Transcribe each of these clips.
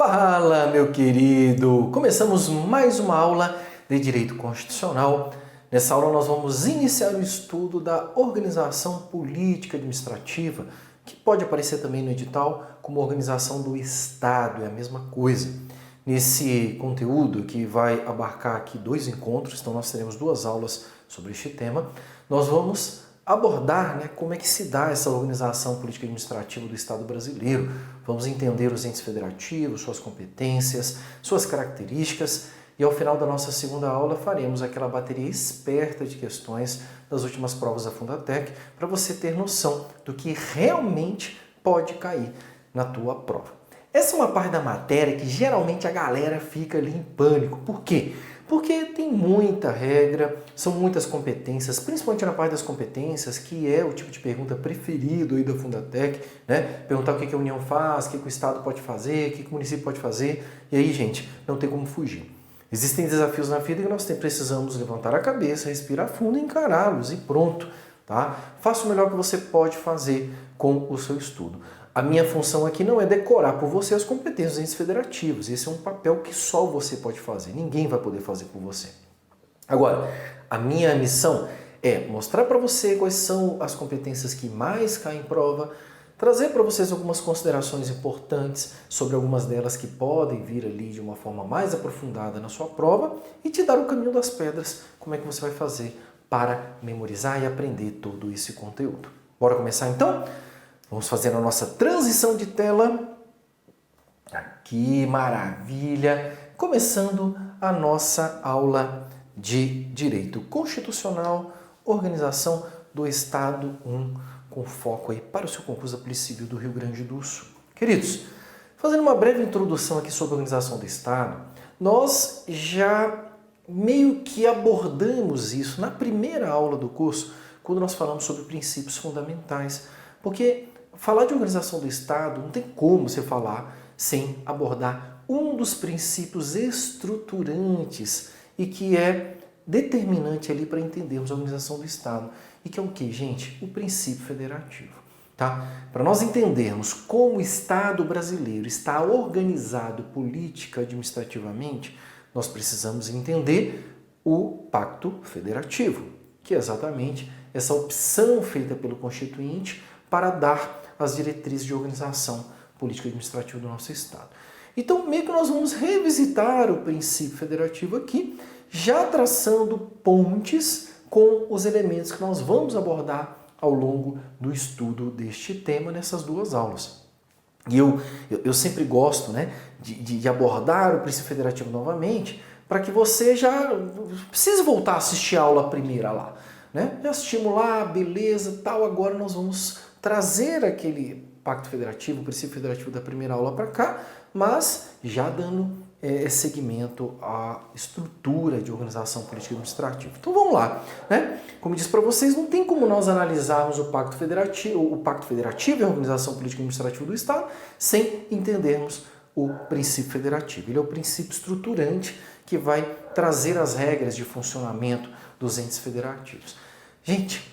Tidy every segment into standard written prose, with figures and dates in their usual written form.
Fala, meu querido! Começamos mais uma aula de Direito Constitucional. Nessa aula nós vamos iniciar o estudo da organização política administrativa, que pode aparecer também no edital como organização do Estado, é a mesma coisa. Nesse conteúdo, que vai abarcar aqui 2 encontros, então nós teremos 2 aulas sobre este tema, nós vamos abordar como é que se dá essa organização política administrativa do Estado brasileiro. Vamos entender os entes federativos, suas competências, suas características e ao final da nossa segunda aula faremos aquela bateria esperta de questões das últimas provas da Fundatec para você ter noção do que realmente pode cair na tua prova. Essa é uma parte da matéria que geralmente a galera fica ali em pânico. Por quê? Porque tem muita regra, são muitas competências, principalmente na parte das competências, que é o tipo de pergunta preferido aí da Fundatec, né? Perguntar o que a União faz, o que o Estado pode fazer, o que o município pode fazer. E aí, gente, não tem como fugir. Existem desafios na vida que nós precisamos levantar a cabeça, respirar fundo e encará-los e pronto, tá? Faça o melhor que você pode fazer com o seu estudo. A minha função aqui não é decorar por você as competências dos entes federativos. Esse é um papel que só você pode fazer. Ninguém vai poder fazer por você. Agora, a minha missão é mostrar para você quais são as competências que mais caem em prova, trazer para vocês algumas considerações importantes sobre algumas delas que podem vir ali de uma forma mais aprofundada na sua prova e te dar o caminho das pedras, como é que você vai fazer para memorizar e aprender todo esse conteúdo. Bora começar então? Vamos fazer a nossa transição de tela. Aqui, maravilha! Começando a nossa aula de Direito Constitucional, Organização do Estado 1, com foco aí para o seu concurso da Polícia Civil do Rio Grande do Sul. Queridos, fazendo uma breve introdução aqui sobre a organização do Estado, nós já meio que abordamos isso na primeira aula do curso, quando nós falamos sobre princípios fundamentais, porque falar de organização do Estado não tem como você falar sem abordar um dos princípios estruturantes e que é determinante ali para entendermos a organização do Estado. E que é o que, gente? O princípio federativo. Tá? Para nós entendermos como o Estado brasileiro está organizado política administrativamente, nós precisamos entender o Pacto Federativo, que é exatamente essa opção feita pelo Constituinte para dar as diretrizes de organização política e administrativa do nosso Estado. Então, meio que nós vamos revisitar o princípio federativo aqui, já traçando pontes com os elementos que nós vamos abordar ao longo do estudo deste tema nessas 2 aulas. E eu sempre gosto de abordar o princípio federativo novamente, para que você já precise voltar a assistir a aula primeira lá. Já assistimos lá, beleza, tal, agora nós vamos trazer aquele Pacto Federativo, o princípio federativo da primeira aula para cá, mas já dando seguimento à estrutura de organização política e administrativa. Então vamos lá. Como eu disse para vocês, não tem como nós analisarmos o Pacto Federativo e a organização política e administrativa do Estado sem entendermos o princípio federativo. Ele é o princípio estruturante que vai trazer as regras de funcionamento dos entes federativos. Gente,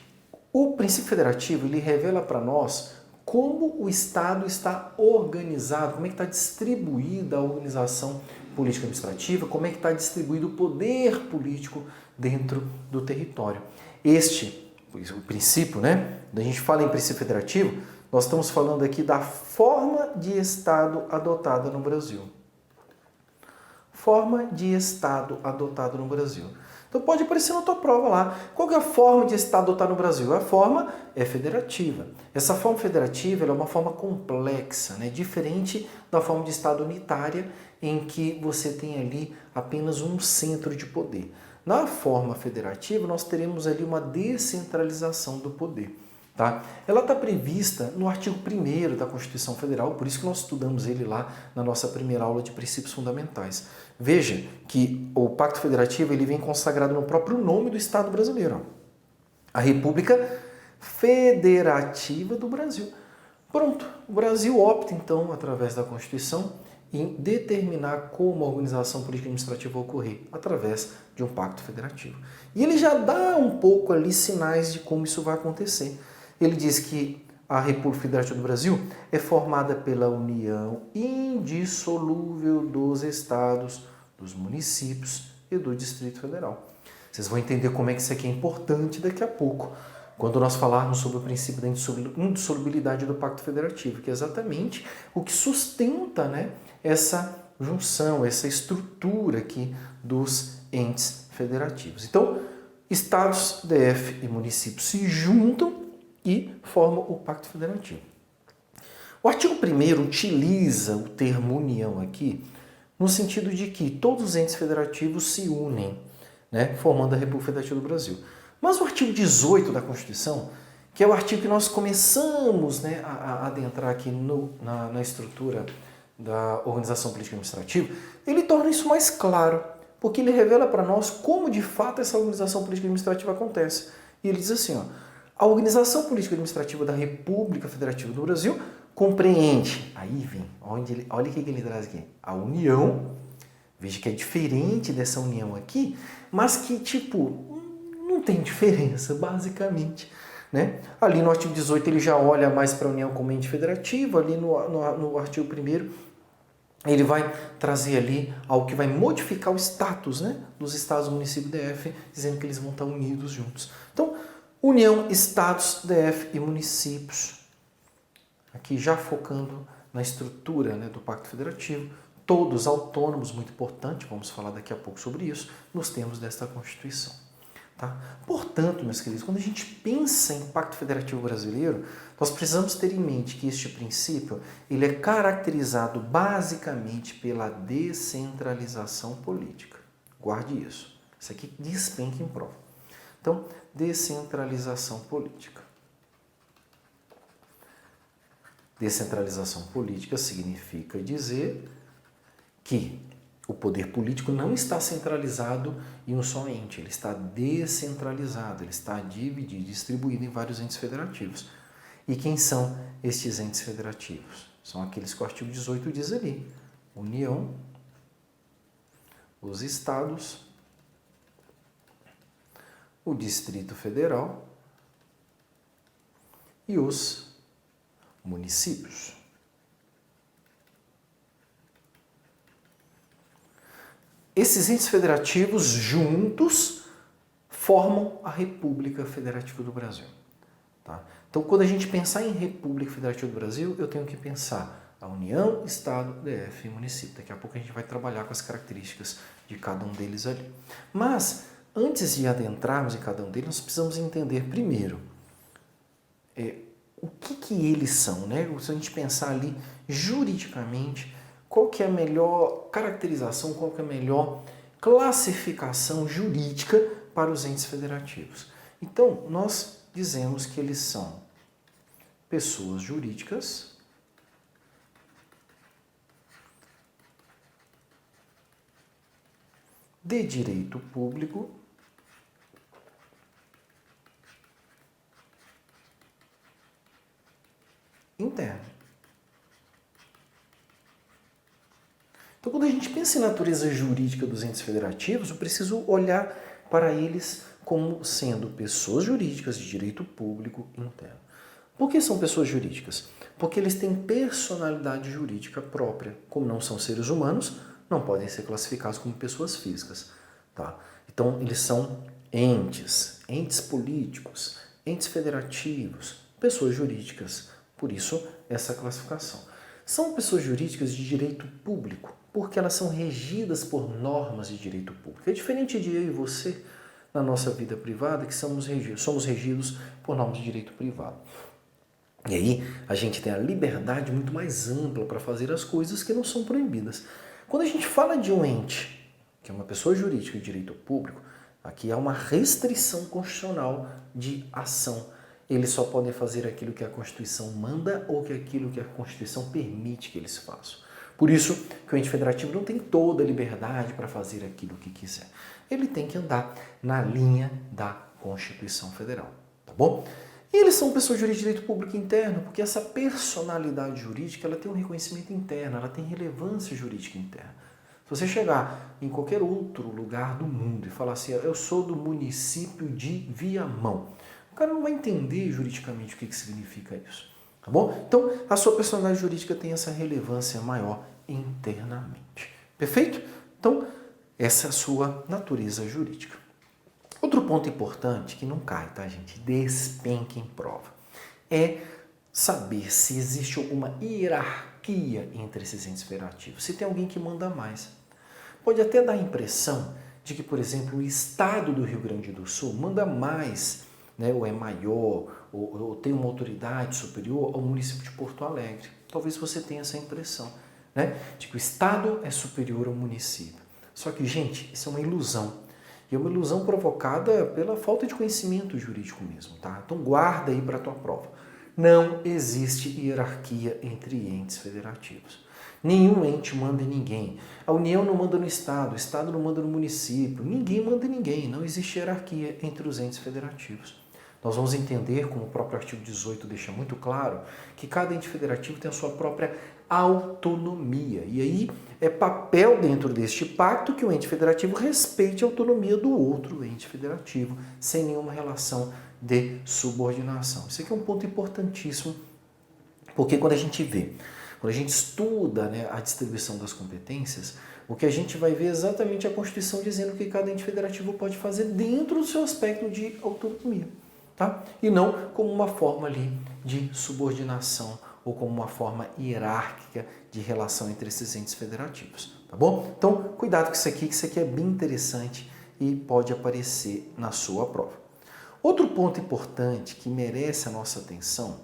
o princípio federativo ele revela para nós como o Estado está organizado, como é que está distribuída a organização política administrativa, como é que está distribuído o poder político dentro do território. O princípio, quando a gente fala em princípio federativo, nós estamos falando aqui da forma de Estado adotada no Brasil. Forma de Estado adotada no Brasil. Então pode aparecer na tua prova lá. Qual que é a forma de Estado adotado no Brasil? A forma é federativa. Essa forma federativa é uma forma complexa, diferente da forma de Estado unitária, em que você tem ali apenas um centro de poder. Na forma federativa, nós teremos ali uma descentralização do poder. Tá? Ela está prevista no artigo 1º da Constituição Federal, por isso que nós estudamos ele lá na nossa primeira aula de princípios fundamentais. Veja que o Pacto Federativo ele vem consagrado no próprio nome do Estado brasileiro. A República Federativa do Brasil. Pronto, o Brasil opta então, através da Constituição, em determinar como a organização política e administrativa vai ocorrer, através de um pacto federativo. E ele já dá um pouco ali sinais de como isso vai acontecer. Ele diz que a República Federativa do Brasil é formada pela união indissolúvel dos estados, dos municípios e do Distrito Federal. Vocês vão entender como é que isso aqui é importante daqui a pouco, quando nós falarmos sobre o princípio da indissolubilidade do Pacto Federativo, que é exatamente o que sustenta, né, essa junção, essa estrutura aqui dos entes federativos. Então, estados, DF e municípios se juntam e formam o Pacto Federativo. O artigo 1º utiliza o termo união aqui no sentido de que todos os entes federativos se unem, né, formando a República Federativa do Brasil. Mas o artigo 18 da Constituição, que é o artigo que nós começamos, né, a adentrar aqui na estrutura da organização política administrativa, ele torna isso mais claro, porque ele revela para nós como de fato essa organização política administrativa acontece. E ele diz assim, ó, a organização política administrativa da República Federativa do Brasil compreende, aí vem, olha o que ele traz aqui, a união, veja que é diferente dessa união aqui, mas que tipo, não tem diferença, basicamente. Né? Ali no artigo 18 ele já olha mais para a união como ente federativo, ali no artigo 1º ele vai trazer ali algo que vai modificar o status, né, dos estados, município e DF, dizendo que eles vão estar unidos juntos. Então, união, estados, DF e municípios, aqui já focando na estrutura, né, do Pacto Federativo, todos autônomos, muito importante, vamos falar daqui a pouco sobre isso, nos termos desta Constituição. Tá? Portanto, meus queridos, quando a gente pensa em Pacto Federativo Brasileiro, nós precisamos ter em mente que este princípio ele é caracterizado basicamente pela descentralização política. Guarde isso. Isso aqui despenca em prova. Então, descentralização política. Descentralização política significa dizer que o poder político não está centralizado em um só ente, ele está descentralizado, ele está dividido, distribuído em vários entes federativos. E quem são estes entes federativos? São aqueles que o artigo 18 diz ali: União, os estados, o Distrito Federal e os municípios. Esses entes federativos juntos formam a República Federativa do Brasil. Tá? Então, quando a gente pensar em República Federativa do Brasil, eu tenho que pensar a União, Estado, DF e município. Daqui a pouco a gente vai trabalhar com as características de cada um deles ali. Mas, antes de adentrarmos em cada um deles, nós precisamos entender primeiro o que eles são, né? Se a gente pensar ali juridicamente, qual que é a melhor caracterização, qual que é a melhor classificação jurídica para os entes federativos. Então, nós dizemos que eles são pessoas jurídicas de direito público interno. Então, quando a gente pensa em natureza jurídica dos entes federativos, eu preciso olhar para eles como sendo pessoas jurídicas de direito público interno. Por que são pessoas jurídicas? Porque eles têm personalidade jurídica própria. Como não são seres humanos, não podem ser classificados como pessoas físicas. Tá? Então, eles são entes políticos, entes federativos, pessoas jurídicas. Por isso, essa classificação. São pessoas jurídicas de direito público, porque elas são regidas por normas de direito público. É diferente de eu e você, na nossa vida privada, que somos regidos por normas de direito privado. E aí, a gente tem a liberdade muito mais ampla para fazer as coisas que não são proibidas. Quando a gente fala de um ente, que é uma pessoa jurídica de direito público, aqui há uma restrição constitucional de ação. Eles só podem fazer aquilo que a Constituição manda ou aquilo que a Constituição permite que eles façam. Por isso que o ente federativo não tem toda a liberdade para fazer aquilo que quiser. Ele tem que andar na linha da Constituição Federal, tá bom? E eles são pessoas jurídicas de direito público interno, porque essa personalidade jurídica ela tem um reconhecimento interno, ela tem relevância jurídica interna. Se você chegar em qualquer outro lugar do mundo e falar assim, eu sou do município de Viamão, o cara não vai entender juridicamente o que significa isso. Tá bom? Então, a sua personalidade jurídica tem essa relevância maior internamente. Perfeito? Então, essa é a sua natureza jurídica. Outro ponto importante que não cai, tá, gente? Despenca em prova. É saber se existe alguma hierarquia entre esses entes federativos. Se tem alguém que manda mais. Pode até dar a impressão de que, por exemplo, o estado do Rio Grande do Sul manda mais, né, ou é maior, ou tem uma autoridade superior ao município de Porto Alegre. Talvez você tenha essa impressão, né, de que o estado é superior ao município. Só que, gente, isso é uma ilusão. E é uma ilusão provocada pela falta de conhecimento jurídico mesmo, tá? Então guarda aí para a tua prova. Não existe hierarquia entre entes federativos. Nenhum ente manda em ninguém. A União não manda no Estado, o Estado não manda no município. Ninguém manda em ninguém. Não existe hierarquia entre os entes federativos. Nós vamos entender, como o próprio artigo 18 deixa muito claro, que cada ente federativo tem a sua própria autonomia. E aí é papel dentro deste pacto que o ente federativo respeite a autonomia do outro ente federativo, sem nenhuma relação de subordinação. Isso aqui é um ponto importantíssimo, porque quando a gente estuda, né, a distribuição das competências, o que a gente vai ver é exatamente a Constituição dizendo que cada ente federativo pode fazer dentro do seu aspecto de autonomia, tá? E não como uma forma ali de subordinação ou como uma forma hierárquica de relação entre esses entes federativos, tá bom? Então, cuidado com isso aqui, que isso aqui é bem interessante e pode aparecer na sua prova. Outro ponto importante que merece a nossa atenção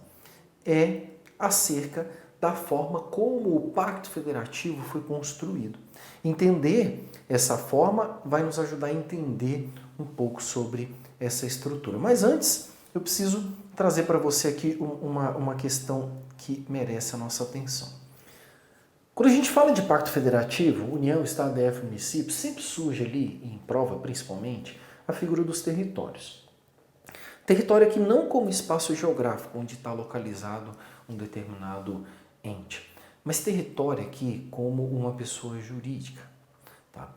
é acerca da forma como o Pacto Federativo foi construído. Entender essa forma vai nos ajudar a entender um pouco sobre essa estrutura. Mas antes, eu preciso trazer para você aqui uma questão que merece a nossa atenção. Quando a gente fala de Pacto Federativo, União, Estado, DF, município, sempre surge ali, em prova principalmente, a figura dos territórios. Território aqui não como espaço geográfico, onde está localizado um determinado ente, mas território aqui como uma pessoa jurídica. Tá?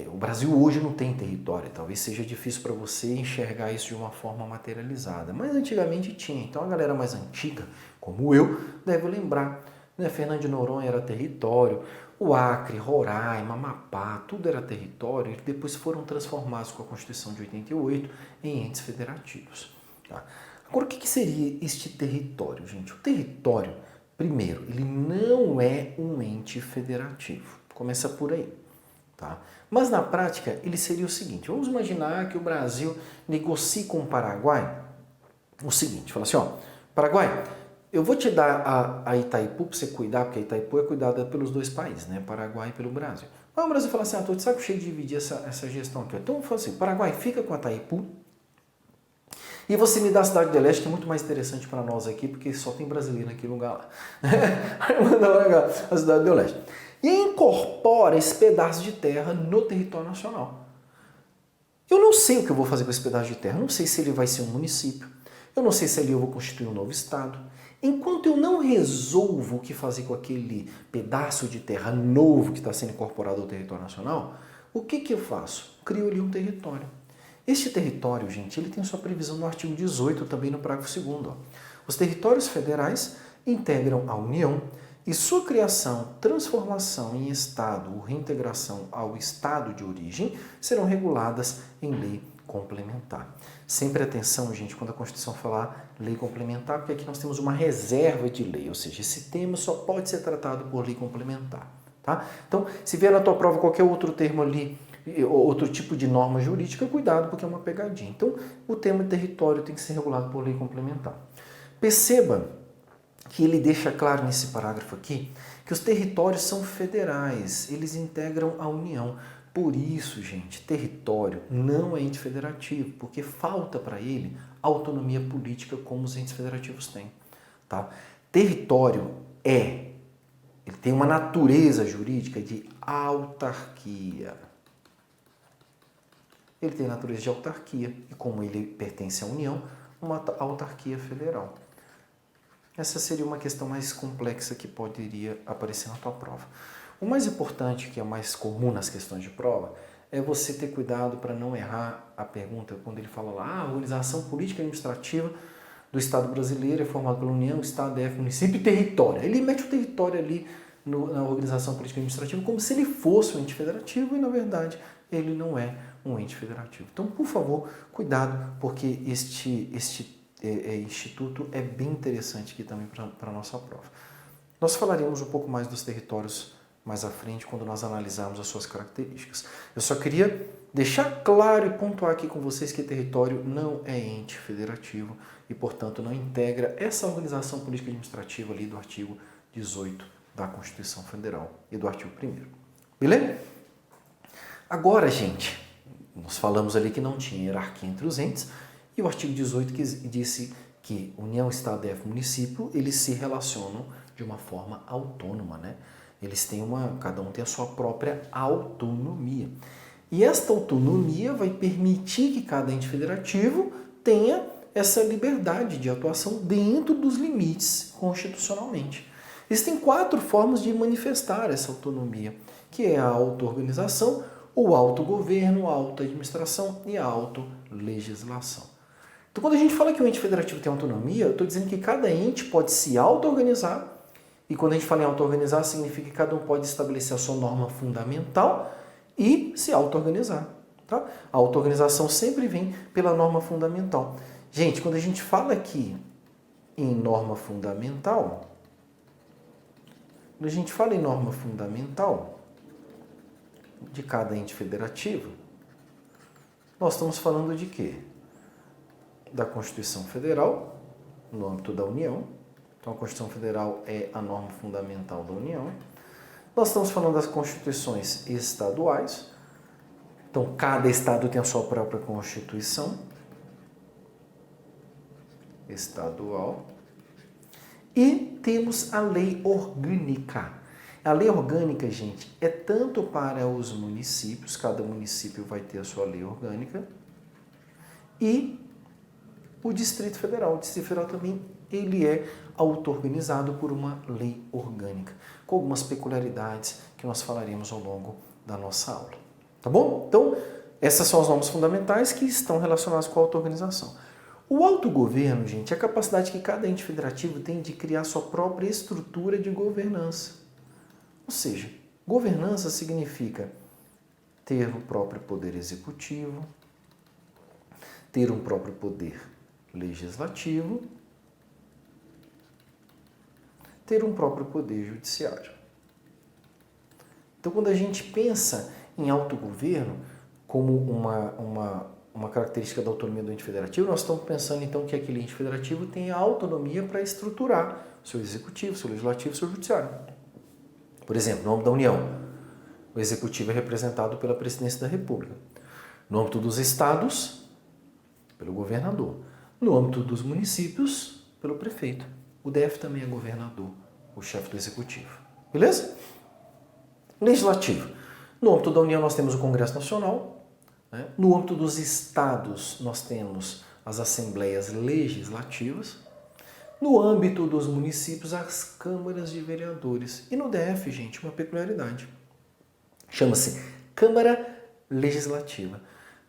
O Brasil hoje não tem território, talvez seja difícil para você enxergar isso de uma forma materializada, mas antigamente tinha. Então a galera mais antiga, como eu, deve lembrar, né? Fernando de Noronha era território, o Acre, Roraima, Amapá, tudo era território, e depois foram transformados com a Constituição de 88 em entes federativos. Tá? Agora, o que seria este território, gente? O território, primeiro, ele não é um ente federativo. Começa por aí. Tá? Mas na prática, ele seria o seguinte: vamos imaginar que o Brasil negocie com o Paraguai o seguinte, fala assim, ó, Paraguai, eu vou te dar a Itaipu para você cuidar, porque a Itaipu é cuidada pelos dois países, né? Paraguai e pelo Brasil. Mas o Brasil fala assim, tô de saco cheio de dividir essa gestão aqui. Então eu falo assim, Paraguai, fica com a Itaipu e você me dá a Cidade do Leste, que é muito mais interessante para nós aqui, porque só tem brasileiro naquele lugar lá. Aí manda a Cidade do Leste. E incorpora esse pedaço de terra no território nacional. Eu não sei o que eu vou fazer com esse pedaço de terra. Eu não sei se ele vai ser um município. Eu não sei se ali eu vou constituir um novo estado. Enquanto eu não resolvo o que fazer com aquele pedaço de terra novo que está sendo incorporado ao território nacional, o que eu faço? Crio ali um território. Este território, gente, ele tem sua previsão no artigo 18, também no parágrafo 2º. Ó. Os territórios federais integram a União e sua criação, transformação em Estado ou reintegração ao Estado de origem serão reguladas em lei complementar. Sempre atenção, gente, quando a Constituição falar lei complementar, porque aqui nós temos uma reserva de lei, ou seja, esse tema só pode ser tratado por lei complementar. Tá? Então, se vier na tua prova qualquer outro termo ali, outro tipo de norma jurídica, cuidado, porque é uma pegadinha. Então, o tema território tem que ser regulado por lei complementar. Perceba que ele deixa claro nesse parágrafo aqui que os territórios são federais, eles integram a União. Por isso, gente, território não é ente federativo, porque falta para ele autonomia política como os entes federativos têm. Tá? Território ele tem uma natureza jurídica de autarquia. Ele tem natureza de autarquia e como ele pertence à União, uma autarquia federal. Essa seria uma questão mais complexa que poderia aparecer na tua prova. O mais importante, que é mais comum nas questões de prova, é você ter cuidado para não errar a pergunta quando ele fala lá, organização política e administrativa do Estado brasileiro é formado pela União, Estado, DF, município e território. Ele mete o território ali na organização política administrativa como se ele fosse um ente federativo e, na verdade, ele não é um ente federativo. Então, por favor, cuidado, porque este instituto é bem interessante aqui também para a nossa prova. Nós falaremos um pouco mais dos territórios mais à frente, quando nós analisarmos as suas características. Eu só queria deixar claro e pontuar aqui com vocês que território não é ente federativo e, portanto, não integra essa organização política administrativa ali do artigo 18 da Constituição Federal e do artigo 1º. Beleza? Agora, gente, nós falamos ali que não tinha hierarquia entre os entes e o artigo 18 que disse que União, Estado, DF, município, eles se relacionam de uma forma autônoma, né? Eles têm cada um tem a sua própria autonomia. E esta autonomia vai permitir que cada ente federativo tenha essa liberdade de atuação dentro dos limites constitucionalmente. Existem 4 formas de manifestar essa autonomia, que é a auto-organização, o autogoverno, a auto-administração e a auto-legislação. Então, quando a gente fala que o ente federativo tem autonomia, eu estou dizendo que cada ente pode se auto-organizar, e quando a gente fala em auto-organizar, significa que cada um pode estabelecer a sua norma fundamental e se auto-organizar. Tá? A auto-organização sempre vem pela norma fundamental. Gente, quando a gente fala aqui em norma fundamental, de cada ente federativo, nós estamos falando de quê? Da Constituição Federal, no âmbito da União. Então, a Constituição Federal é a norma fundamental da União. Nós estamos falando das constituições estaduais. Então, cada estado tem a sua própria Constituição estadual. E temos a lei orgânica. A lei orgânica, gente, é tanto para os municípios, cada município vai ter a sua lei orgânica, e o Distrito Federal. O Distrito Federal também ele é auto-organizado por uma lei orgânica, com algumas peculiaridades que nós falaremos ao longo da nossa aula. Tá bom? Então, essas são as normas fundamentais que estão relacionadas com a auto-organização. O autogoverno, gente, é a capacidade que cada ente federativo tem de criar sua própria estrutura de governança. Ou seja, governança significa ter o próprio poder executivo, ter um próprio poder legislativo, ter um próprio poder judiciário. Então, quando a gente pensa em autogoverno como uma característica da autonomia do ente federativo, nós estamos pensando então que aquele ente federativo tem a autonomia para estruturar seu executivo, seu legislativo, seu judiciário. Por exemplo, no âmbito da União, o executivo é representado pela presidência da República. No âmbito dos estados, pelo governador. No âmbito dos municípios, pelo prefeito. O DF também é governador, o chefe do executivo. Beleza? Legislativo. No âmbito da União nós temos o Congresso Nacional. Né? No âmbito dos estados nós temos as assembleias legislativas. No âmbito dos municípios, as câmaras de vereadores. E no DF, gente, uma peculiaridade. Chama-se Câmara Legislativa.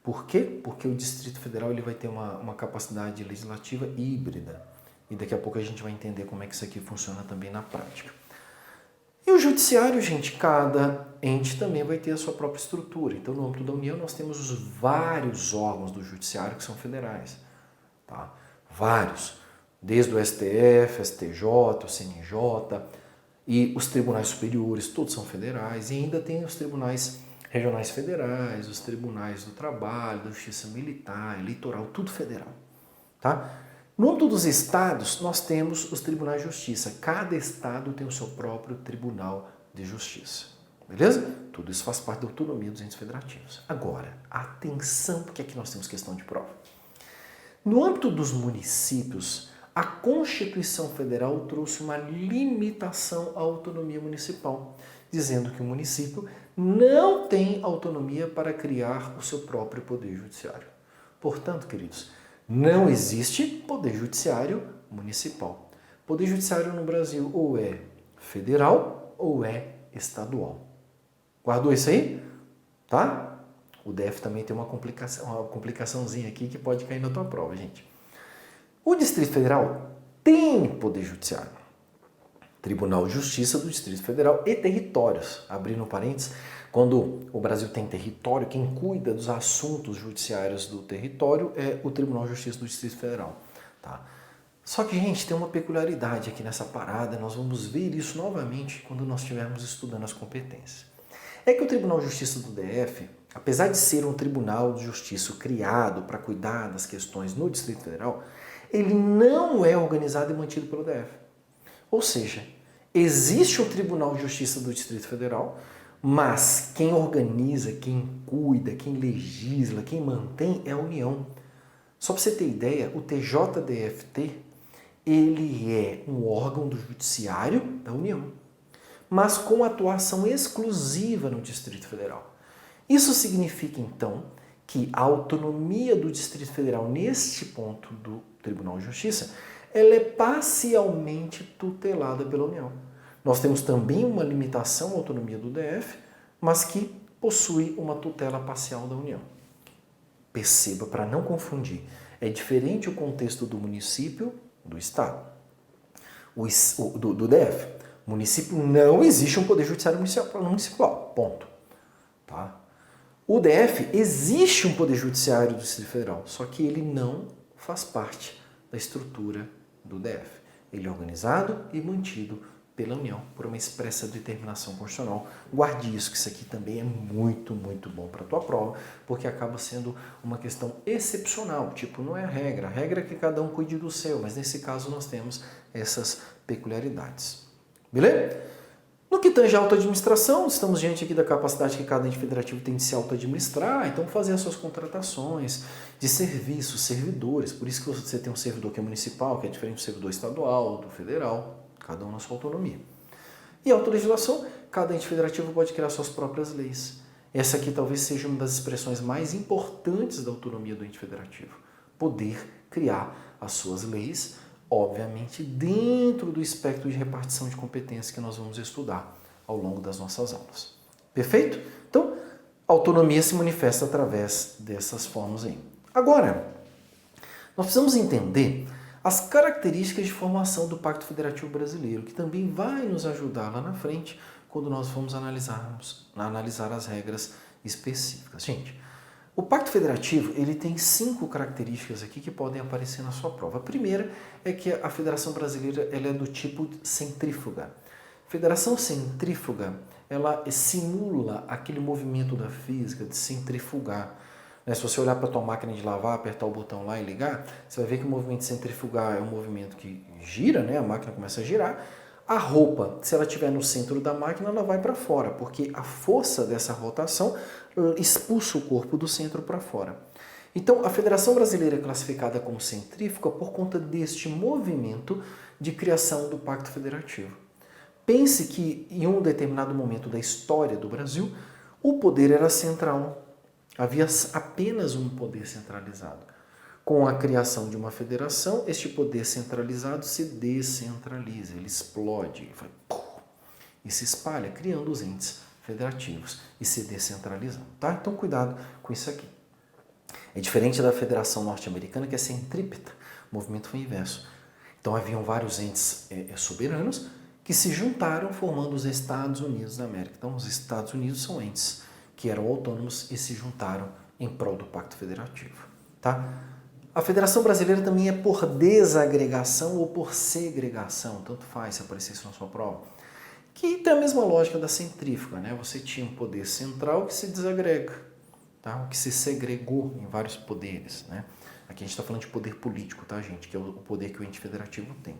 Por quê? Porque o Distrito Federal ele vai ter uma capacidade legislativa híbrida. E daqui a pouco a gente vai entender como é que isso aqui funciona também na prática. E o judiciário, gente, cada ente também vai ter a sua própria estrutura. Então, no âmbito da União, nós temos os vários órgãos do judiciário que são federais. Tá? Vários. Desde o STF, STJ, o CNJ e os tribunais superiores, todos são federais. E ainda tem os tribunais regionais federais, os tribunais do trabalho, da justiça militar, eleitoral, tudo federal. Tá? No âmbito dos estados, nós temos os tribunais de justiça. Cada estado tem o seu próprio tribunal de justiça. Beleza? Tudo isso faz parte da autonomia dos entes federativos. Agora, atenção, porque aqui nós temos questão de prova. No âmbito dos municípios, a Constituição Federal trouxe uma limitação à autonomia municipal, dizendo que o município não tem autonomia para criar o seu próprio poder judiciário. Portanto, queridos, não existe poder judiciário municipal. Poder judiciário no Brasil ou é federal ou é estadual. Guardou isso aí? Tá? O DF também tem uma complicaçãozinha aqui que pode cair na tua prova, gente. O Distrito Federal tem poder judiciário. Tribunal de Justiça do Distrito Federal e territórios. Abrindo parênteses, quando o Brasil tem território, quem cuida dos assuntos judiciários do território é o Tribunal de Justiça do Distrito Federal. Tá? Só que, gente, tem uma peculiaridade aqui nessa parada, nós vamos ver isso novamente quando nós estivermos estudando as competências. É que o Tribunal de Justiça do DF, apesar de ser um tribunal de justiça criado para cuidar das questões no Distrito Federal, ele não é organizado e mantido pelo DF. Ou seja, existe o Tribunal de Justiça do Distrito Federal, mas quem organiza, quem cuida, quem legisla, quem mantém é a União. Só para você ter ideia, o TJDFT, ele é um órgão do judiciário da União, mas com atuação exclusiva no Distrito Federal. Isso significa, então, que a autonomia do Distrito Federal neste ponto do Tribunal de Justiça, ela é parcialmente tutelada pela União. Nós temos também uma limitação à autonomia do DF, mas que possui uma tutela parcial da União. Perceba, para não confundir, é diferente o contexto do município do Estado. Do DF. O município não existe um poder judiciário municipal, ponto. Tá? O DF existe um poder judiciário do Distrito Federal, só que ele não faz parte da estrutura do DF. Ele é organizado e mantido pela União por uma expressa determinação constitucional. Guarde isso, que isso aqui também é muito, muito bom para a tua prova, porque acaba sendo uma questão excepcional, tipo, não é a regra é que cada um cuide do seu, mas nesse caso nós temos essas peculiaridades. Beleza? No que tange a auto-administração, estamos diante aqui da capacidade que cada ente federativo tem de se auto-administrar, então fazer as suas contratações de serviços, servidores, por isso que você tem um servidor que é municipal, que é diferente do servidor estadual, do federal, cada um na sua autonomia. E a autolegislação, cada ente federativo pode criar suas próprias leis. Essa aqui talvez seja uma das expressões mais importantes da autonomia do ente federativo, poder criar as suas leis, obviamente, dentro do espectro de repartição de competências que nós vamos estudar ao longo das nossas aulas. Perfeito? Então, a autonomia se manifesta através dessas formas aí. Agora, nós precisamos entender as características de formação do Pacto Federativo Brasileiro, que também vai nos ajudar lá na frente, quando nós vamos analisar as regras específicas. Gente, o Pacto Federativo ele tem 5 características aqui que podem aparecer na sua prova. A primeira é que a Federação Brasileira ela é do tipo centrífuga. Federação centrífuga, ela simula aquele movimento da física de centrifugar. Se você olhar para a tua máquina de lavar, apertar o botão lá e ligar, você vai ver que o movimento centrifugar é um movimento que gira, né? A máquina começa a girar. A roupa, se ela estiver no centro da máquina, ela vai para fora, porque a força dessa rotação expulsa o corpo do centro para fora. Então, a Federação Brasileira é classificada como centrífuga por conta deste movimento de criação do Pacto Federativo. Pense que, em um determinado momento da história do Brasil, o poder era central. Havia apenas um poder centralizado. Com a criação de uma federação, este poder centralizado se descentraliza, ele explode e se espalha, criando os entes federativos e se descentralizando. Tá? Então, cuidado com isso aqui. É diferente da Federação Norte-Americana, que é centrípeta. O movimento foi inverso. Então, haviam vários entes soberanos que se juntaram formando os Estados Unidos da América. Então, os Estados Unidos são entes que eram autônomos e se juntaram em prol do Pacto Federativo. Tá? A Federação Brasileira também é por desagregação ou por segregação, tanto faz se aparecer isso na sua prova, que tem a mesma lógica da centrífuga, né? Você tinha um poder central que se desagrega, tá? Que se segregou em vários poderes, né? Aqui a gente está falando de poder político, tá, gente? Que é o poder que o ente federativo tem.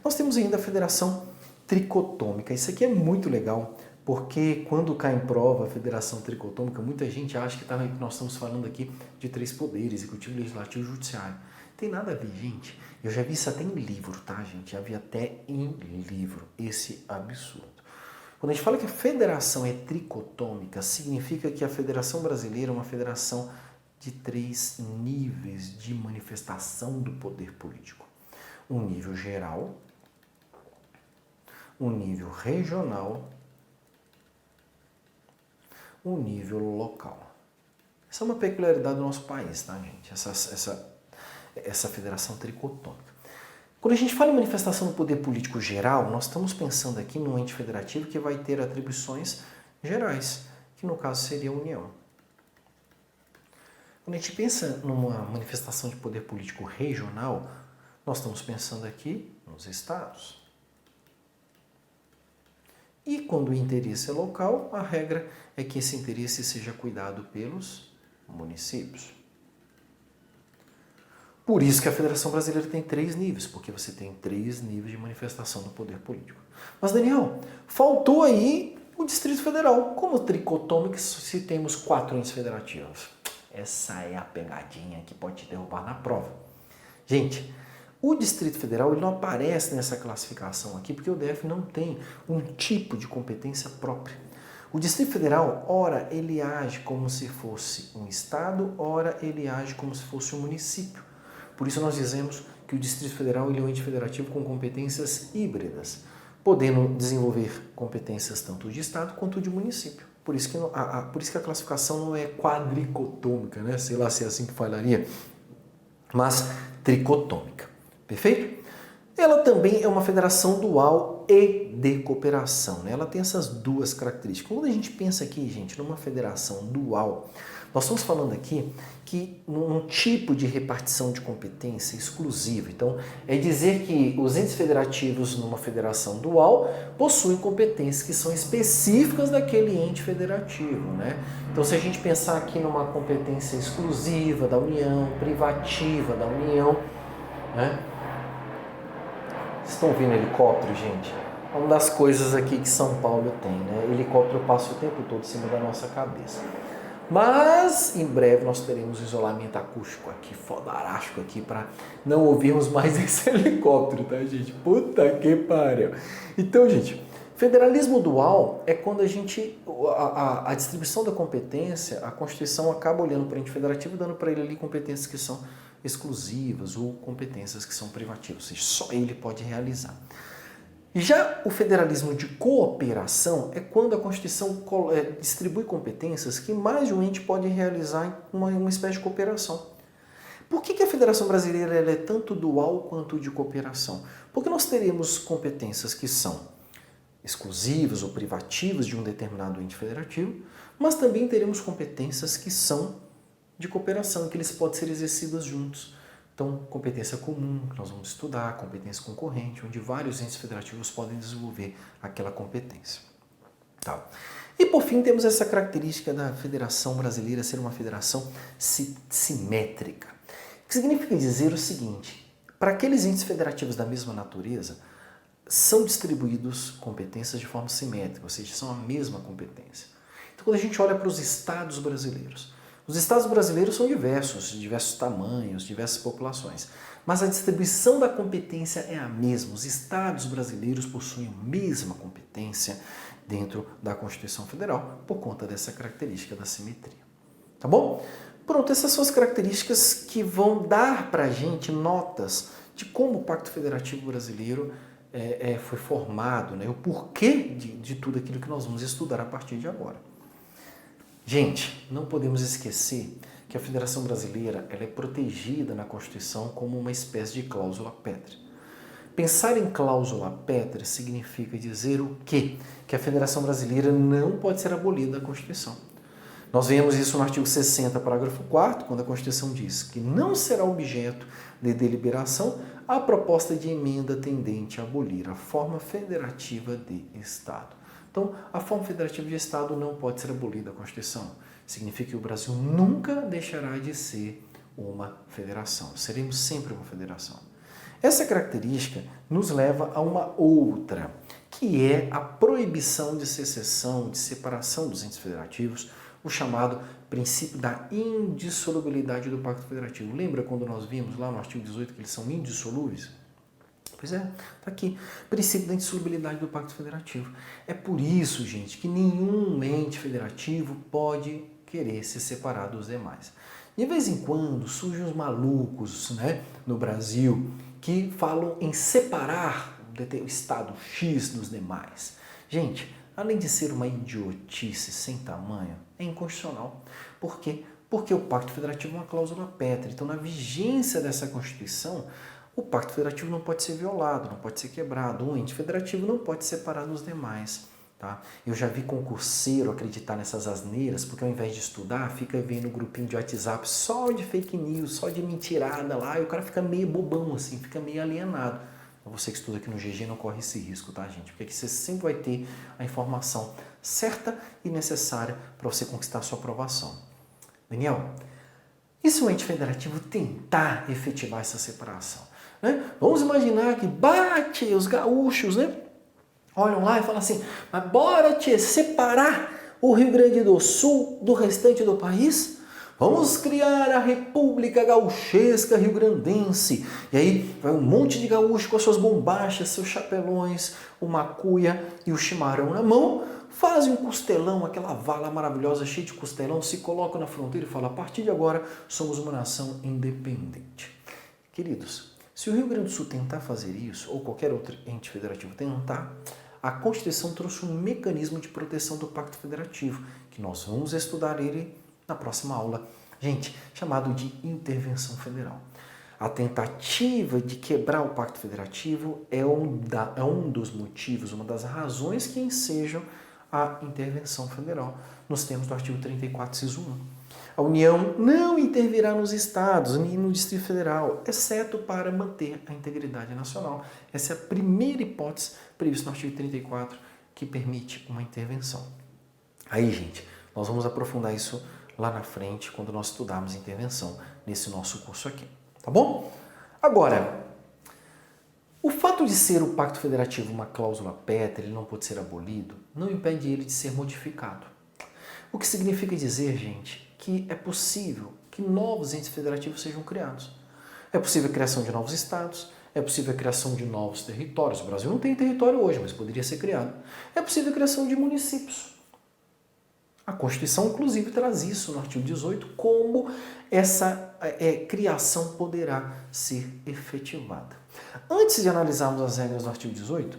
Nós temos ainda a Federação Tricotômica. Isso aqui é muito legal, porque quando cai em prova a Federação Tricotômica, muita gente acha que nós estamos falando aqui de 3 poderes, executivo, legislativo e judiciário. Tem nada a ver, gente. Eu já vi isso até em livro, tá, gente? Já vi até em livro esse absurdo. Quando a gente fala que a federação é tricotômica, significa que a Federação Brasileira é uma federação de 3 níveis de manifestação do poder político. Um nível geral, um nível regional, um nível local. Essa é uma peculiaridade do nosso país, tá, gente? essa federação tricotômica. Quando a gente fala em manifestação do poder político geral, nós estamos pensando aqui num ente federativo que vai ter atribuições gerais, que no caso seria a União. Quando a gente pensa numa manifestação de poder político regional, nós estamos pensando aqui nos estados. E quando o interesse é local, a regra é que esse interesse seja cuidado pelos municípios. Por isso que a Federação Brasileira tem 3 níveis, porque você tem 3 níveis de manifestação do poder político. Mas, Daniel, faltou aí o Distrito Federal. Como tricotômico, se temos 4 entes federativos? Essa é a pegadinha que pode te derrubar na prova. Gente, o Distrito Federal ele não aparece nessa classificação aqui porque o DF não tem um tipo de competência própria. O Distrito Federal, ora, ele age como se fosse um estado, ora, ele age como se fosse um município. Por isso nós dizemos que o Distrito Federal ele é um ente federativo com competências híbridas, podendo desenvolver competências tanto de estado quanto de município. Por isso que a classificação não é quadricotômica, né? Sei lá se é assim que falaria, mas tricotômica. Perfeito? Ela também é uma federação dual e de cooperação, né? Ela tem essas 2 características. Quando a gente pensa aqui, gente, numa federação dual, nós estamos falando aqui que num tipo de repartição de competência exclusiva. Então, é dizer que os entes federativos numa federação dual possuem competências que são específicas daquele ente federativo, né? Então, se a gente pensar aqui numa competência exclusiva da União, privativa da União, né? Vocês estão ouvindo helicóptero, gente? É uma das coisas aqui que São Paulo tem, né? Helicóptero passa o tempo todo em cima da nossa cabeça. Mas em breve nós teremos isolamento acústico aqui, fodarástico aqui, para não ouvirmos mais esse helicóptero, tá, gente? Puta que pariu. Então, gente, federalismo dual é quando a distribuição da competência, a Constituição acaba olhando para o ente federativo e dando para ele ali competências que são exclusivas ou competências que são privativas, ou seja, só ele pode realizar. Já o federalismo de cooperação é quando a Constituição distribui competências que mais de um ente pode realizar em uma espécie de cooperação. Por que a Federação Brasileira ela é tanto dual quanto de cooperação? Porque nós teremos competências que são exclusivas ou privativas de um determinado ente federativo, mas também teremos competências que são de cooperação, que eles podem ser exercidas juntos. Então, competência comum, que nós vamos estudar, competência concorrente, onde vários entes federativos podem desenvolver aquela competência. Tá. E, por fim, temos essa característica da Federação Brasileira ser uma federação simétrica. O que significa dizer o seguinte, para aqueles entes federativos da mesma natureza, são distribuídos competências de forma simétrica, ou seja, são a mesma competência. Então, quando a gente olha para os estados brasileiros, os estados brasileiros são diversos, de diversos tamanhos, diversas populações, mas a distribuição da competência é a mesma. Os estados brasileiros possuem a mesma competência dentro da Constituição Federal por conta dessa característica da simetria. Tá bom? Pronto, essas são as características que vão dar para a gente notas de como o Pacto Federativo Brasileiro foi formado, né? O porquê de tudo aquilo que nós vamos estudar a partir de agora. Gente, não podemos esquecer que a Federação Brasileira ela é protegida na Constituição como uma espécie de cláusula pétrea. Pensar em cláusula pétrea significa dizer o quê? Que a Federação Brasileira não pode ser abolida da Constituição. Nós vemos isso no artigo 60, parágrafo 4º, quando a Constituição diz que não será objeto de deliberação a proposta de emenda tendente a abolir a forma federativa de Estado. Então, a forma federativa de Estado não pode ser abolida da Constituição. Significa que o Brasil nunca deixará de ser uma federação. Seremos sempre uma federação. Essa característica nos leva a uma outra, que é a proibição de secessão, de separação dos entes federativos, o chamado princípio da indissolubilidade do Pacto Federativo. Lembra quando nós vimos lá no artigo 18 que eles são indissolúveis? Pois é, está aqui, princípio da indissolubilidade do Pacto Federativo. É por isso, gente, que nenhum ente federativo pode querer se separar dos demais. De vez em quando surgem uns malucos, né, no Brasil que falam em separar o Estado X dos demais. Gente, além de ser uma idiotice sem tamanho, é inconstitucional. Por quê? Porque o Pacto Federativo é uma cláusula pétrea. Então, na vigência dessa Constituição, o Pacto Federativo não pode ser violado, não pode ser quebrado. Um ente federativo não pode separar dos demais. Tá? Eu já vi concurseiro acreditar nessas asneiras, porque ao invés de estudar, fica vendo um grupinho de WhatsApp só de fake news, só de mentirada lá, e o cara fica meio bobão, assim, fica meio alienado. Você que estuda aqui no GG não corre esse risco, tá, gente? Porque aqui você sempre vai ter a informação certa e necessária para você conquistar a sua aprovação. Daniel, e se o ente federativo tentar efetivar essa separação? Né? Vamos imaginar que bate os gaúchos, né? Olham lá e falam assim, mas bora separar o Rio Grande do Sul do restante do país? Vamos criar a República Gauchesca Rio-Grandense. E aí vai um monte de gaúcho com as suas bombachas, seus chapelões, o macuia e o chimarrão na mão, fazem um costelão, aquela vala maravilhosa cheia de costelão, se colocam na fronteira e falam, a partir de agora somos uma nação independente. Queridos, se o Rio Grande do Sul tentar fazer isso, ou qualquer outro ente federativo tentar, a Constituição trouxe um mecanismo de proteção do Pacto Federativo, que nós vamos estudar ele na próxima aula, gente, chamado de intervenção federal. A tentativa de quebrar o Pacto Federativo é um dos motivos, uma das razões que ensejam a intervenção federal, nos termos do artigo 34, inciso 1. A União não intervirá nos estados nem no Distrito Federal, exceto para manter a integridade nacional. Essa é a primeira hipótese prevista no artigo 34 que permite uma intervenção. Aí, gente, nós vamos aprofundar isso lá na frente, quando nós estudarmos intervenção nesse nosso curso aqui, tá bom? Agora, o fato de ser o Pacto Federativo uma cláusula pétrea, ele não pode ser abolido, não impede ele de ser modificado. O que significa dizer, gente, que é possível que novos entes federativos sejam criados. É possível a criação de novos estados, é possível a criação de novos territórios. O Brasil não tem território hoje, mas poderia ser criado. É possível a criação de municípios. A Constituição, inclusive, traz isso no artigo 18, como essa criação poderá ser efetivada. Antes de analisarmos as regras do artigo 18,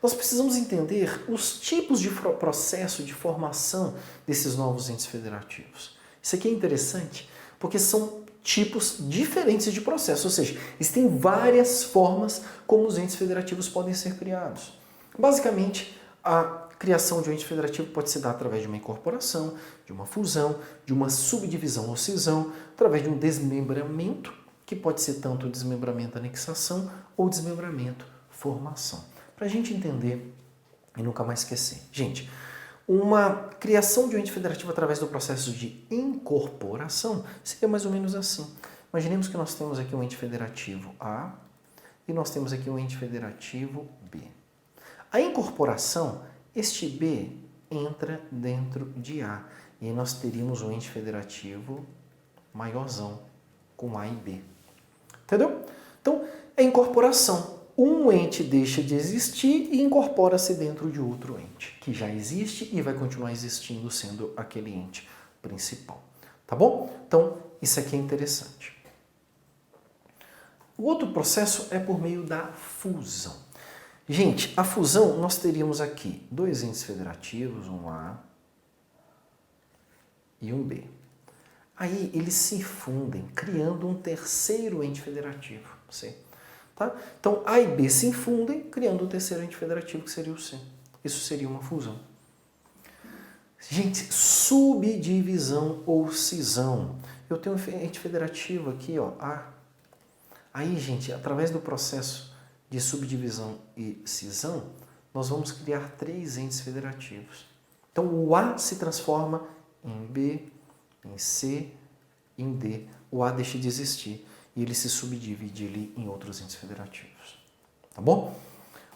nós precisamos entender os tipos de processo de formação desses novos entes federativos. Isso aqui é interessante, porque são tipos diferentes de processo, ou seja, existem várias formas como os entes federativos podem ser criados. Basicamente, a criação de um ente federativo pode se dar através de uma incorporação, de uma fusão, de uma subdivisão ou cisão, através de um desmembramento, que pode ser tanto desmembramento, anexação ou desmembramento, formação. Para a gente entender e nunca mais esquecer. Gente, uma criação de um ente federativo através do processo de incorporação seria mais ou menos assim. Imaginemos que nós temos aqui um ente federativo A e nós temos aqui um ente federativo B. A incorporação, este B entra dentro de A e aí nós teríamos um ente federativo maiorzão com A e B. Entendeu? Então, é incorporação. Um ente deixa de existir e incorpora-se dentro de outro ente, que já existe e vai continuar existindo sendo aquele ente principal. Tá bom? Então, isso aqui é interessante. O outro processo é por meio da fusão. Gente, a fusão, nós teríamos aqui dois entes federativos, um A e um B. Aí, eles se fundem, criando um terceiro ente federativo, C. Tá? Então, A e B se infundem, criando um terceiro ente federativo, que seria o C. Isso seria uma fusão. Gente, subdivisão ou cisão. Eu tenho um ente federativo aqui, ó, A. Aí, gente, através do processo de subdivisão e cisão, nós vamos criar três entes federativos. Então, o A se transforma em B, em C, em D. O A deixa de existir. E ele se subdivide ali em outros entes federativos. Tá bom?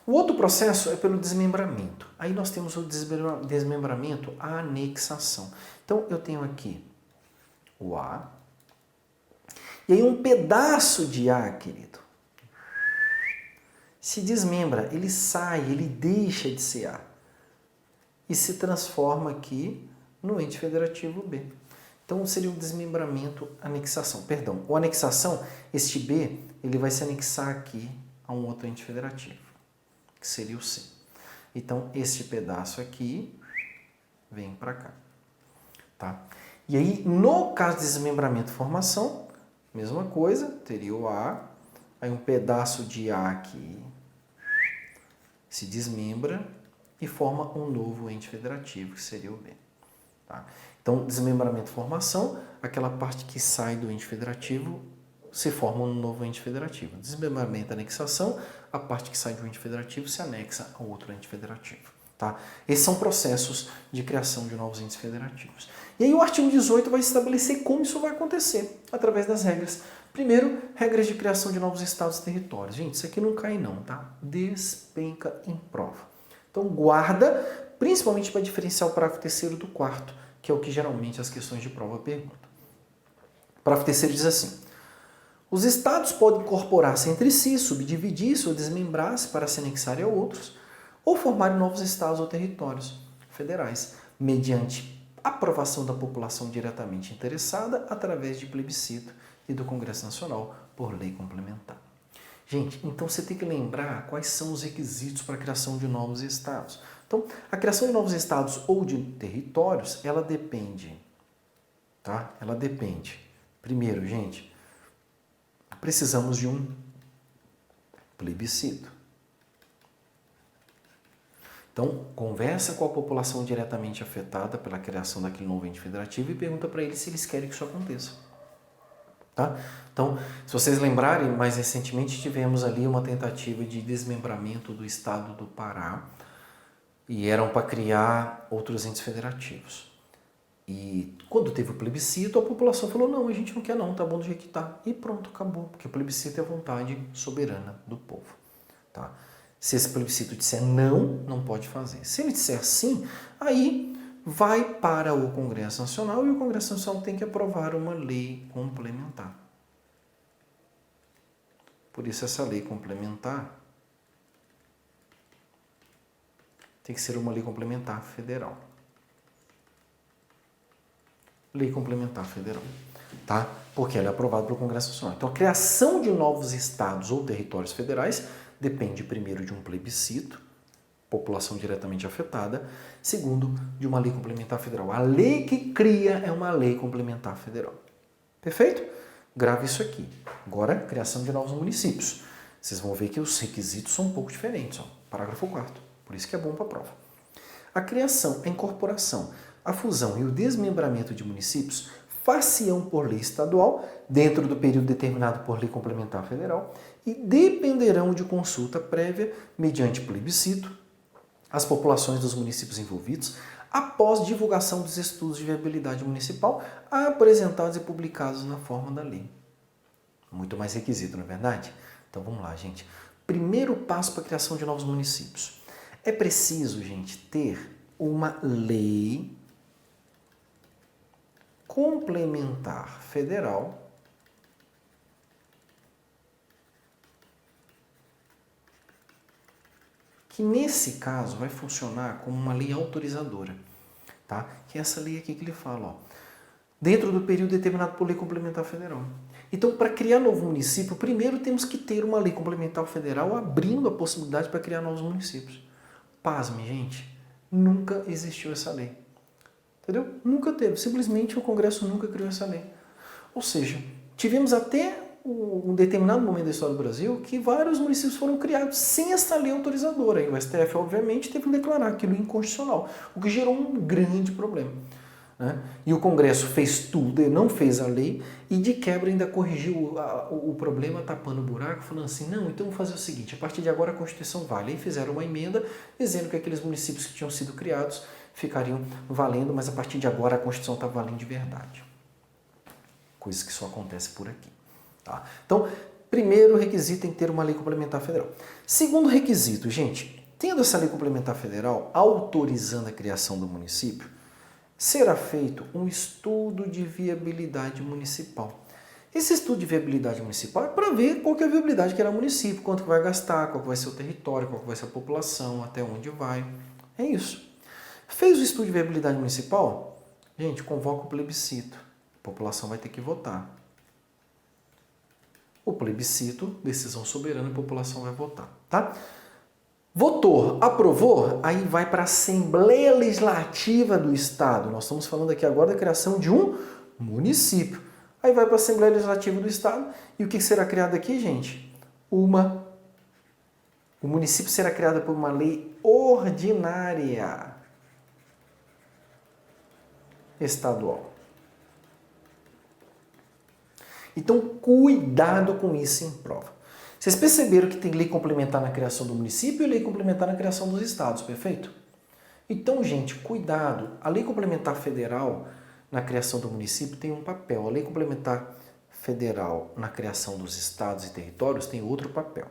O outro processo é pelo desmembramento. Aí nós temos o desmembramento, a anexação. Então, eu tenho aqui o A. E aí um pedaço de A, querido, se desmembra, ele sai, ele deixa de ser A. E se transforma aqui no ente federativo B. Então, seria um desmembramento, anexação. Perdão, o anexação, este B, ele vai se anexar aqui a um outro ente federativo, que seria o C. Então, este pedaço aqui vem para cá. Tá? E aí, no caso de desmembramento e formação, mesma coisa, teria o A, aí um pedaço de A aqui se desmembra e forma um novo ente federativo, que seria o B. Tá? Então, desmembramento e formação, aquela parte que sai do ente federativo se forma um novo ente federativo. Desmembramento e anexação, a parte que sai do ente federativo se anexa a outro ente federativo. Tá? Esses são processos de criação de novos entes federativos. E aí o artigo 18 vai estabelecer como isso vai acontecer, através das regras. Primeiro, regras de criação de novos estados e territórios. Gente, isso aqui não cai não, tá? Despenca em prova. Então guarda, principalmente para diferenciar o parágrafo 3º do 4º, que é o que geralmente as questões de prova perguntam. O parágrafo 3º diz assim: os estados podem incorporar-se entre si, subdividir-se ou desmembrar-se para se anexarem a outros, ou formarem novos estados ou territórios federais, mediante aprovação da população diretamente interessada através de plebiscito e do Congresso Nacional por lei complementar. Gente, então você tem que lembrar quais são os requisitos para a criação de novos estados. Então, a criação de novos estados ou de territórios, ela depende, tá? Ela depende. Primeiro, gente, precisamos de um plebiscito. Então, conversa com a população diretamente afetada pela criação daquele novo ente federativo e pergunta para eles se eles querem que isso aconteça. Tá? Então, se vocês lembrarem, mais recentemente tivemos ali uma tentativa de desmembramento do estado do Pará e eram para criar outros entes federativos. E quando teve o plebiscito, a população falou, não, a gente não quer não, tá bom do jeito que tá. E pronto, acabou, porque o plebiscito é a vontade soberana do povo. Tá? Se esse plebiscito disser não, não pode fazer. Se ele disser sim, aí vai para o Congresso Nacional e o Congresso Nacional tem que aprovar uma lei complementar. Por isso essa lei complementar tem que ser uma lei complementar federal. Lei complementar federal, tá? Porque ela é aprovada pelo Congresso Nacional. Então a criação de novos estados ou territórios federais depende primeiro de um plebiscito, população diretamente afetada, segundo, de uma lei complementar federal. A lei que cria é uma lei complementar federal. Perfeito? Grave isso aqui. Agora, criação de novos municípios. Vocês vão ver que os requisitos são um pouco diferentes. Ó. Parágrafo 4º. Por isso que é bom para a prova. A criação, a incorporação, a fusão e o desmembramento de municípios far-se-ão por lei estadual, dentro do período determinado por lei complementar federal, e dependerão de consulta prévia, mediante plebiscito, às populações dos municípios envolvidos, após divulgação dos estudos de viabilidade municipal, apresentados e publicados na forma da lei. Muito mais requisito, não é verdade? Então vamos lá, gente. Primeiro passo para a criação de novos municípios. É preciso, gente, ter uma lei complementar federal que nesse caso vai funcionar como uma lei autorizadora, tá? Que é essa lei aqui que ele fala, ó, dentro do período determinado por lei complementar federal. Então, para criar novo município, primeiro temos que ter uma lei complementar federal abrindo a possibilidade para criar novos municípios. Pasme, gente, nunca existiu essa lei. Entendeu? Nunca teve. Simplesmente o Congresso nunca criou essa lei. Ou seja, tivemos até um determinado momento da história do Brasil que vários municípios foram criados sem essa lei autorizadora. E o STF, obviamente, teve que declarar aquilo inconstitucional, o que gerou um grande problema. Né? E o Congresso fez tudo, ele não fez a lei e de quebra ainda corrigiu o problema tapando o buraco, falando assim, não, então vamos fazer o seguinte, a partir de agora a Constituição vale. Aí fizeram uma emenda dizendo que aqueles municípios que tinham sido criados ficariam valendo, mas a partir de agora a Constituição está valendo de verdade. Coisa que só acontece por aqui. Tá? Então, primeiro requisito tem que ter uma lei complementar federal. Segundo requisito, gente, tendo essa lei complementar federal autorizando a criação do município, será feito um estudo de viabilidade municipal. Esse estudo de viabilidade municipal é para ver qual que é a viabilidade que era o município, quanto que vai gastar, qual que vai ser o território, qual que vai ser a população, até onde vai. É isso. Fez o estudo de viabilidade municipal? Gente, convoca o plebiscito. A população vai ter que votar. O plebiscito, decisão soberana, a população vai votar, tá? Votou, aprovou, aí vai para a Assembleia Legislativa do Estado. Nós estamos falando aqui agora da criação de um município. Aí vai para a Assembleia Legislativa do Estado e o que será criado aqui, gente? O município será criado por uma lei ordinária estadual. Então, cuidado com isso em prova. Vocês perceberam que tem lei complementar na criação do município e lei complementar na criação dos estados, perfeito? Então, gente, cuidado. A lei complementar federal na criação do município tem um papel. A lei complementar federal na criação dos estados e territórios tem outro papel.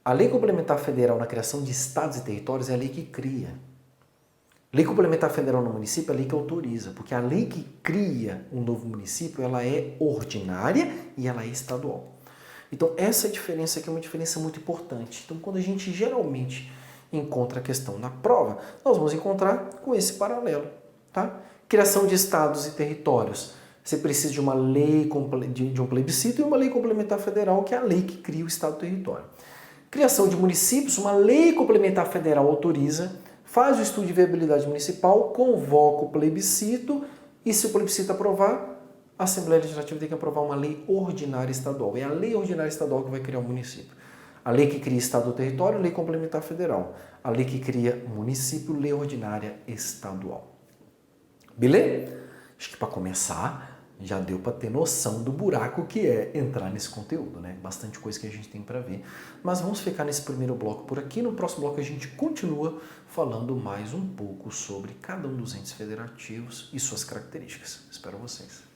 A lei complementar federal na criação de estados e territórios é a lei que cria. Lei complementar federal no município é a lei que autoriza, porque a lei que cria um novo município, ela é ordinária e ela é estadual. Então, essa diferença aqui é uma diferença muito importante. Então, quando a gente geralmente encontra a questão na prova, nós vamos encontrar com esse paralelo, tá? Criação de estados e territórios. Você precisa de uma lei, de um plebiscito e uma lei complementar federal, que é a lei que cria o estado e o território. Criação de municípios, uma lei complementar federal autoriza, faz o estudo de viabilidade municipal, convoca o plebiscito e, se o plebiscito aprovar, a Assembleia Legislativa tem que aprovar uma lei ordinária estadual. É a lei ordinária estadual que vai criar o município. A lei que cria estado ou território, lei complementar federal. A lei que cria município, lei ordinária estadual. Beleza? Acho que para começar, já deu para ter noção do buraco que é entrar nesse conteúdo, né? Bastante coisa que a gente tem para ver. Mas vamos ficar nesse primeiro bloco por aqui. No próximo bloco a gente continua falando mais um pouco sobre cada um dos entes federativos e suas características. Espero vocês.